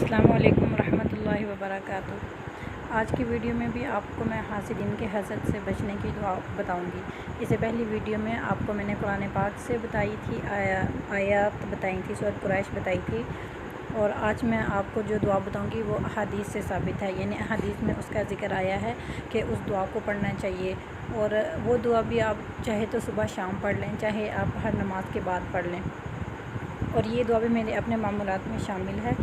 अस्सलामु अलैकुम रहमतुल्लाहि व बरकातुहू। आज की वीडियो में भी आपको मैं हासिदीन के हसद से बचने की दुआ बताऊंगी। इससे पहली वीडियो में आपको मैंने कुरान पाक से बताई थी, आयत बताई थी, सूरह कुरैश बताई थी। और आज मैं आपको जो दुआ बताऊंगी वो अहादीस से साबित है, यानी अहादीस में उसका ज़िक्र आया है कि उस दुआ को पढ़ना चाहिए। और वो दुआ भी आप चाहे तो सुबह शाम पढ़ लें, चाहे आप हर नमाज के बाद पढ़ लें। और ये दुआ भी मेरे अपने मामूलात में शामिल है।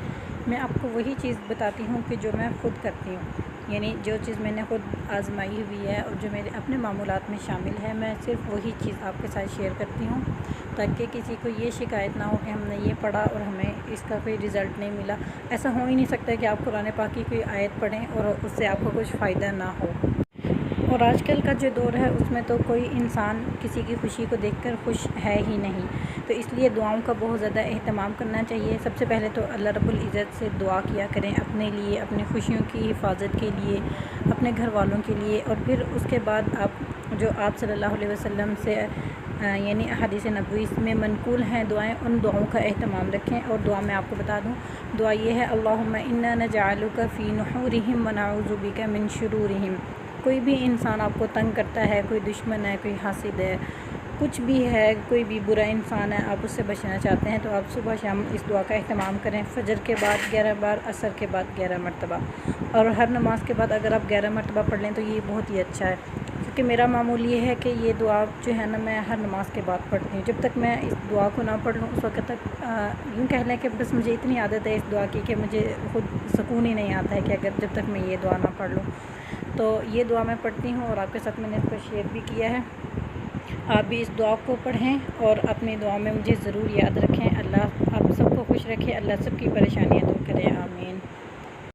मैं आपको वही चीज़ बताती हूँ कि जो मैं ख़ुद करती हूँ, यानी जो चीज़ मैंने ख़ुद आजमाई हुई है और जो मेरे अपने मामूलात में शामिल है, मैं सिर्फ वही चीज़ आपके साथ शेयर करती हूँ ताकि किसी को ये शिकायत ना हो कि हमने ये पढ़ा और हमें इसका कोई रिज़ल्ट नहीं मिला। ऐसा हो ही नहीं सकता कि आप कुरान पाक की कोई आयत पढ़ें और उससे आपको कुछ फ़ायदा ना हो। और आजकल का जो दौर है उसमें तो कोई इंसान किसी की खुशी को देखकर खुश है ही नहीं, तो इसलिए दुआओं का बहुत ज़्यादा एहतमाम करना चाहिए। सबसे पहले तो अल्लाह रब्बुल इज़्ज़त से दुआ किया करें अपने लिए, अपनी खुशियों की हिफाजत के लिए, अपने घर वालों के लिए। और फिर उसके बाद आप सल्लल्लाहु अलैहि वसल्लम से यानी हदीस नबवी में मनकूल हैं दुआएं, उन दुआओं का एहतमाम रखें। और दुआ मैं आपको बता दूं, दुआ ये है, अल्लाहुम्मा इन्ना नजअलुका फ़ी नुहूरिहिम व नऊज़ु बिका मिन शुरूरिहिम। कोई भी इंसान आपको तंग करता है, कोई दुश्मन है, कोई हासिद है, कुछ भी है, कोई भी बुरा इंसान है, आप उससे बचना चाहते हैं तो आप सुबह शाम इस दुआ का एहतमाम करें। फजर के बाद 11 बार, असर के बाद 11 मरतबा, और हर नमाज के बाद अगर आप 11 मरतबा पढ़ लें तो ये बहुत ही अच्छा है। क्योंकि मेरा मामूल ये है कि ये दुआ जो है ना, मैं हर नमाज के बाद पढ़ती हूँ। जब तक मैं इस दुआ को ना पढ़ लूँ उस वक्त तक यूँ कह लें कि बस मुझे इतनी आदत है इस दुआ की कि मुझे खुद सुकून ही नहीं आता है कि अगर जब तक मैं ये दुआ ना पढ़ लूँ। तो ये दुआ मैं पढ़ती हूँ और आपके साथ मैंने इसको शेयर भी किया है। आप भी इस दुआ को पढ़ें और अपनी दुआ में मुझे ज़रूर याद रखें। अल्लाह आप सबको खुश रखे, अल्लाह सबकी परेशानियाँ दूर करे।